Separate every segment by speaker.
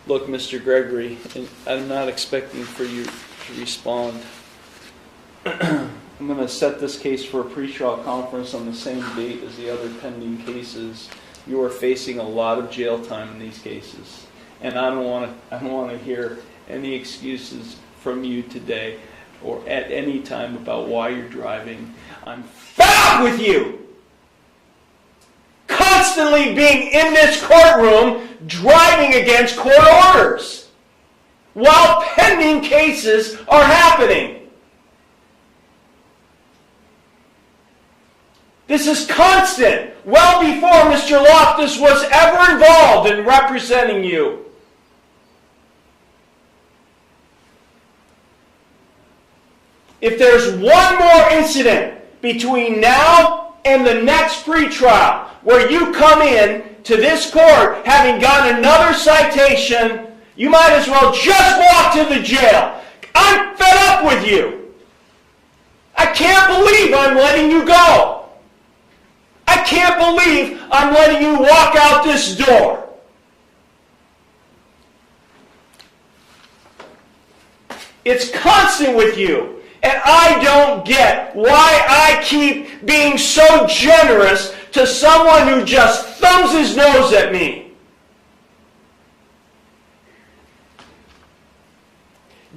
Speaker 1: Look, Mr. Gregory, I'm not expecting for you to respond. I'm going to set this case for a pretrial conference on the same date as the other pending cases. You are facing a lot of jail time in these cases, and I don't want to hear any excuses from you today or at any time about why you're driving. I'm fed up with you! Constantly being in this courtroom driving against court orders while pending cases are happening. This is constant, well before Mr. Loftus was ever involved in representing you. If there's one more incident between now and the next pretrial where you come in to this court having gotten another citation, you might as well just walk to the jail. I'm fed up with you. I can't believe I'm letting you go. I can't believe I'm letting you walk out this door. It's constant with you. And I don't get why I keep being so generous to someone who just thumbs his nose at me.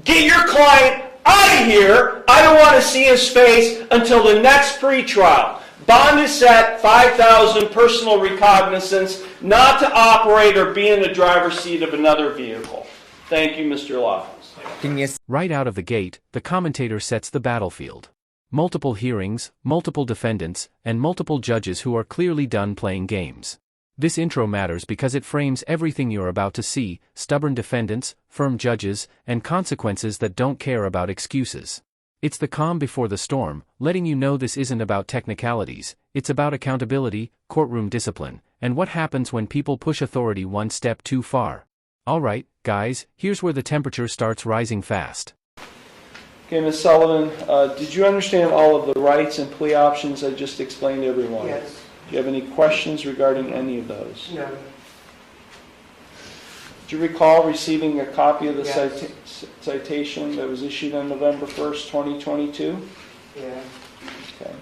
Speaker 1: Get your client out of here. I don't want to see his face until the next pretrial. Bond is set, $5,000, personal recognizance, not to operate or be in the driver's seat of another vehicle. Thank you, Mr. Loftus.
Speaker 2: Right out of the gate, the commentator sets the battlefield. Multiple hearings, multiple defendants, and multiple judges who are clearly done playing games. This intro matters because it frames everything you're about to see: stubborn defendants, firm judges, and consequences that don't care about excuses. It's the calm before the storm, letting you know this isn't about technicalities, it's about accountability, courtroom discipline, and what happens when people push authority one step too far. Alright, guys, here's where the temperature starts rising fast.
Speaker 1: Okay, Ms. Sullivan, did you understand all of the rights and plea options I just explained to everyone?
Speaker 3: Yes.
Speaker 1: Do you have any questions regarding any of those?
Speaker 3: No.
Speaker 1: Do you recall receiving a copy of the
Speaker 3: Yes.
Speaker 1: citation that was issued on November 1st, 2022?
Speaker 3: Yeah.
Speaker 1: Okay.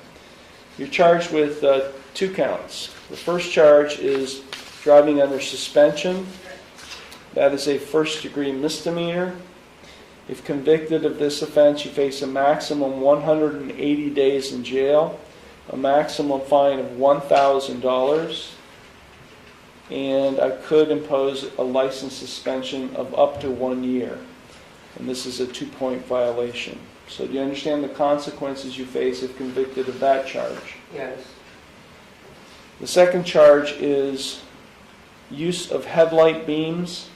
Speaker 1: You're charged with 2 counts. The first charge is driving under suspension. That is a first-degree misdemeanor. If convicted of this offense, you face a maximum 180 days in jail, a maximum fine of $1,000, and I could impose a license suspension of up to 1 year. And this is a 2-point violation. So do you understand the consequences you face if convicted of that charge?
Speaker 3: Yes.
Speaker 1: The second charge is use of headlight beams.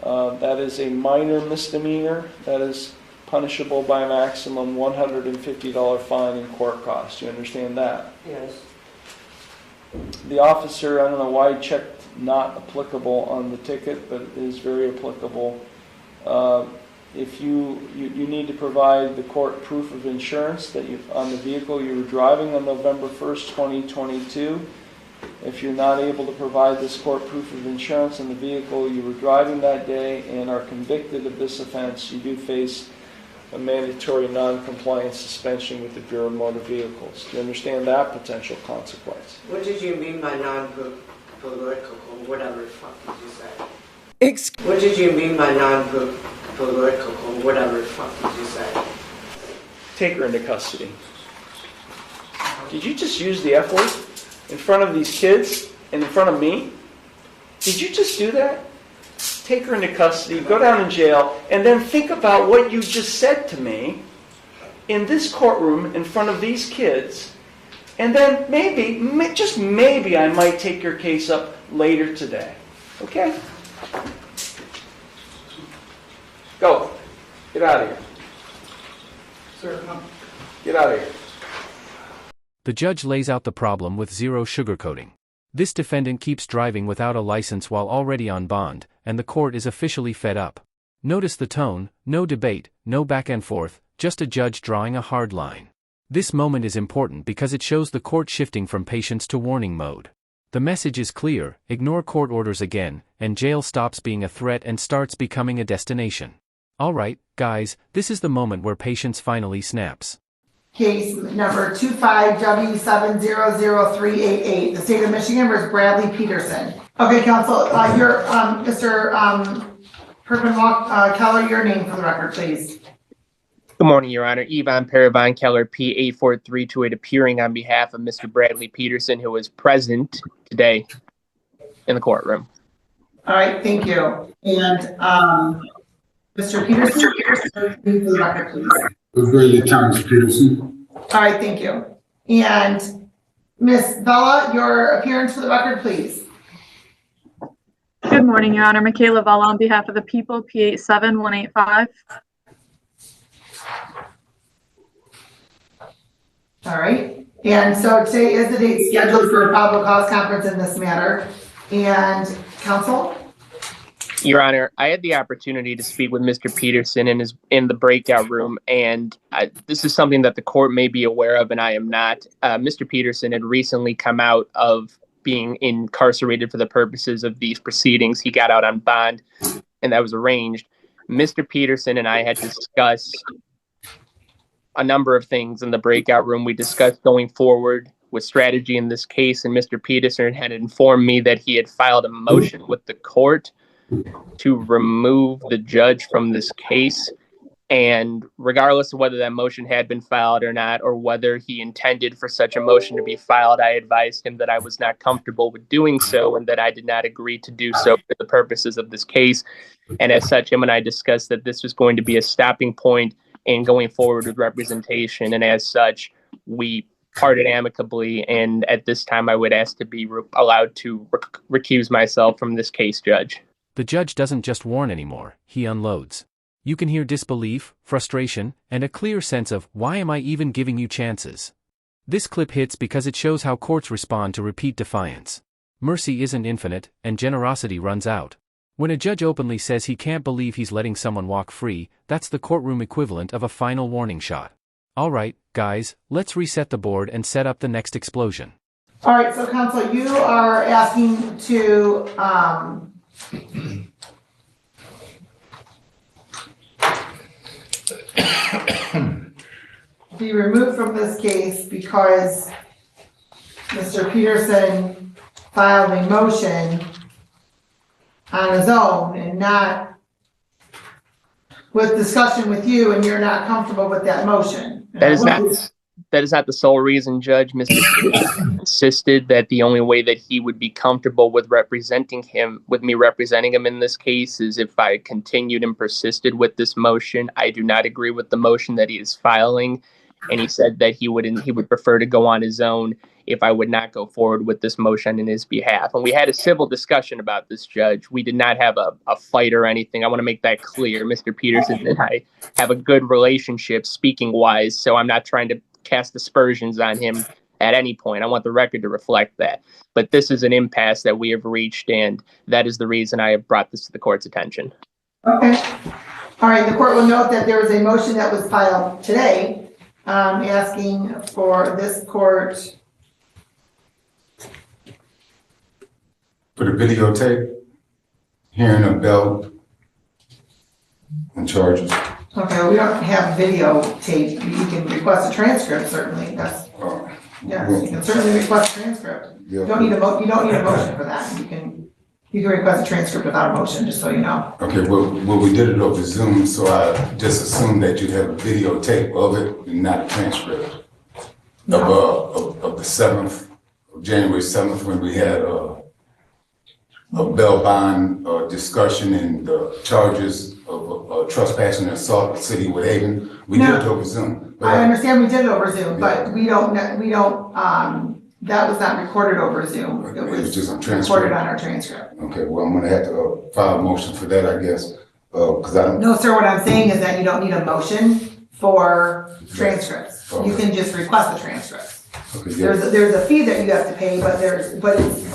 Speaker 1: That is a minor misdemeanor. That is punishable by a maximum $150 fine and court costs. Do you understand that?
Speaker 3: Yes.
Speaker 1: The officer, I don't know why he checked not applicable on the ticket, but it is very applicable. If you need to provide the court proof of insurance that on the vehicle you were driving on November 1st, 2022. If you're not able to provide this court proof of insurance on the vehicle you were driving that day and are convicted of this offense, you do face a mandatory non-compliance suspension with the Bureau of Motor Vehicles. Do you understand that potential consequence?
Speaker 3: What did you mean by non-political? Whatever the fuck did you say? What did you mean by non-political? Whatever the fuck did you say?
Speaker 1: Take her into custody. Did you just use the F word in front of these kids and in front of me? Did you just do that? Take her into custody, go down in jail, and then think about what you just said to me in this courtroom in front of these kids, and then maybe, just maybe, I might take your case up later today. Okay? Go. Get out of here.
Speaker 3: Sir, come.
Speaker 1: Get out of here.
Speaker 2: The judge lays out the problem with zero sugarcoating. This defendant keeps driving without a license while already on bond, and the court is officially fed up. Notice the tone: no debate, no back and forth, just a judge drawing a hard line. This moment is important because it shows the court shifting from patience to warning mode. The message is clear: ignore court orders again, and jail stops being a threat and starts becoming a destination. Alright, guys, this is the moment where patience finally snaps.
Speaker 4: Case number 25W700388, the state of Michigan versus Bradley Peterson. Okay, counsel, your Mr. Pervin Keller, your name for the record, please.
Speaker 5: Good morning, Your Honor. Yvonne Parabon Keller, P84328, appearing on behalf of Mr. Bradley Peterson, who is present today in the courtroom.
Speaker 4: All right, thank you. And Mr. Peterson, for the record, please.
Speaker 6: Brady Thomas Peterson.
Speaker 4: All right, thank you. And Ms. Bella, your appearance for the record, please.
Speaker 7: Good morning, Your Honor. Michaela Vella on behalf of the people, P87185.
Speaker 4: All right. And so today is the date scheduled for a probable cause conference in this matter. And counsel?
Speaker 5: Your Honor, I had the opportunity to speak with Mr. Peterson in the breakout room, and this is something that the court may be aware of, and I am not. Mr. Peterson had recently come out of being incarcerated for the purposes of these proceedings. He got out on bond, and that was arranged. Mr. Peterson and I had discussed a number of things in the breakout room. We discussed going forward with strategy in this case, and Mr. Peterson had informed me that he had filed a motion with the court to remove the judge from this case. And regardless of whether that motion had been filed or not, or whether he intended for such a motion to be filed, I advised him that I was not comfortable with doing so and that I did not agree to do so for the purposes of this case. And as such, him and I discussed that this was going to be a stopping point in going forward with representation. And as such, we parted amicably. And at this time, I would ask to be allowed to recuse myself from this case, Judge.
Speaker 2: The judge doesn't just warn anymore, he unloads. You can hear disbelief, frustration, and a clear sense of, why am I even giving you chances? This clip hits because it shows how courts respond to repeat defiance. Mercy isn't infinite, and generosity runs out. When a judge openly says he can't believe he's letting someone walk free, that's the courtroom equivalent of a final warning shot. Alright, guys, let's reset the board and set up the next explosion.
Speaker 4: All right, so counsel, you are asking to be removed from this case because Mr. Peterson filed a motion on his own and not with discussion with you, and you're not comfortable with that motion.
Speaker 5: That is not the sole reason, Judge. Mr. Peterson insisted that the only way that he would be comfortable with me representing him in this case, is if I continued and persisted with this motion. I do not agree with the motion that he is filing, and he said that he would prefer to go on his own if I would not go forward with this motion in his behalf. And we had a civil discussion about this, Judge. We did not have a fight or anything. I want to make that clear. Mr. Peterson and I have a good relationship, speaking-wise, so I'm not trying to cast aspersions on him at any point. I want the record to reflect that. But this is an impasse that we have reached, and that is the reason I have brought this to the court's attention.
Speaker 4: Okay. All right, the court will note that there was a motion that was filed today asking for this court
Speaker 6: For the videotape, hearing a bell and charges.
Speaker 4: Okay, we don't have videotape. You can request a transcript, certainly. That's yes, you can certainly request a transcript.
Speaker 6: Yeah.
Speaker 4: You don't need a motion for that. You can request a transcript without a motion, just so you know.
Speaker 6: Okay, well, we did it over Zoom, so I just assumed that you'd have a videotape of it and not a transcript of the 7th, of January 7th, when we had a bail bond discussion and the charges of trespassing and assault in the city of Woodhaven. We did it over Zoom.
Speaker 4: I understand we did it over Zoom, but we don't, that was not recorded over Zoom. It was
Speaker 6: just on
Speaker 4: recorded on our transcript.
Speaker 6: Okay, well, I'm gonna have to file a motion for that, I guess, because I don't.
Speaker 4: No, sir, what I'm saying is that you don't need a motion for transcripts.
Speaker 6: Okay.
Speaker 4: You can just request the transcripts.
Speaker 6: Okay, yeah.
Speaker 4: There's a fee that you have to pay, but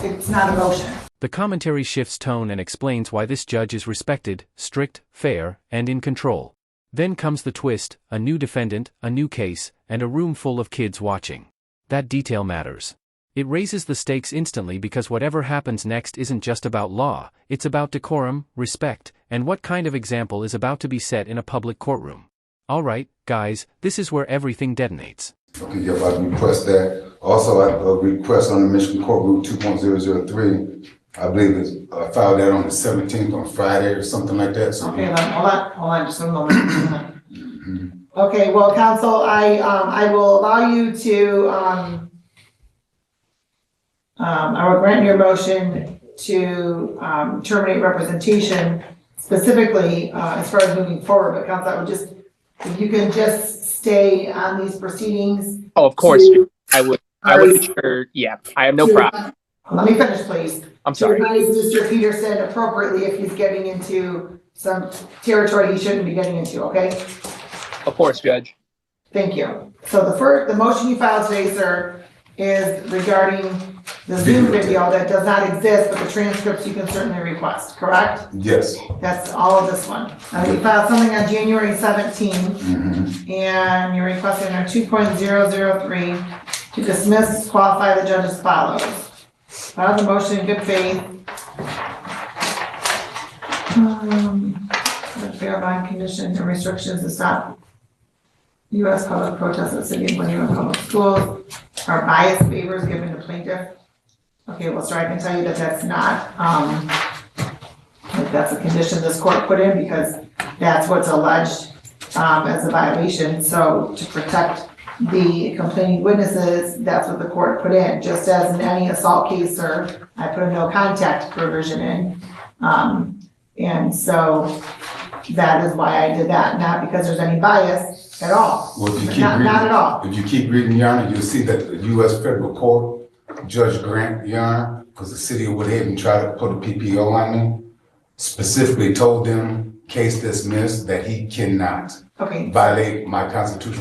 Speaker 4: it's not a motion.
Speaker 2: The commentary shifts tone and explains why this judge is respected, strict, fair, and in control. Then comes the twist: a new defendant, a new case, and a room full of kids watching. That detail matters. It raises the stakes instantly because whatever happens next isn't just about law, it's about decorum, respect, and what kind of example is about to be set in a public courtroom. Alright, guys, this is where everything detonates.
Speaker 6: Okay, yeah, I request that. Also, I request on the Michigan Court Rule 2.003. I believe it's filed that on the 17th on Friday or something like that. So
Speaker 4: Okay, hold on, just a moment. Okay, well, counsel, I will allow you to, I will grant your motion to, terminate representation specifically, as far as moving forward, but counsel, I would just, if you can just stay on these proceedings.
Speaker 5: Oh, of course, I would ensure, yeah, I have no problem.
Speaker 4: Let me finish, please.
Speaker 5: I'm sorry.
Speaker 4: To advise Mr. Peterson appropriately if he's getting into some territory he shouldn't be getting into, okay?
Speaker 5: Of course, Judge.
Speaker 4: Thank you. So the motion you filed today, sir, is regarding the Zoom video that does not exist, but the transcripts you can certainly request, correct?
Speaker 6: yes.
Speaker 4: That's all of this one. You filed something on January 17th, and you're requesting our 2.003 to dismiss, qualify the judge as follows. Filed the motion in good faith. The fair bond conditions and restrictions to stop U.S. public protests at city and Glen public schools are biased favors given to plaintiff. Okay, well, sir, I can tell you that that's not, that's a condition this court put in because that's what's alleged as a violation. So to protect the complaining witnesses, that's what the court put in. Just as in any assault case, sir, I put a no contact provision in. And so that is why I did that, not because there's any bias at all.
Speaker 6: Well, if you keep
Speaker 4: not at all.
Speaker 6: If you keep reading, Your Honor, you'll see that the U.S. Federal Court, Judge Grant, Your Honor, because the city of Woodhaven tried to put a PPO on me, specifically told them, case dismissed, that he cannot
Speaker 4: Okay.
Speaker 6: violate my constitutional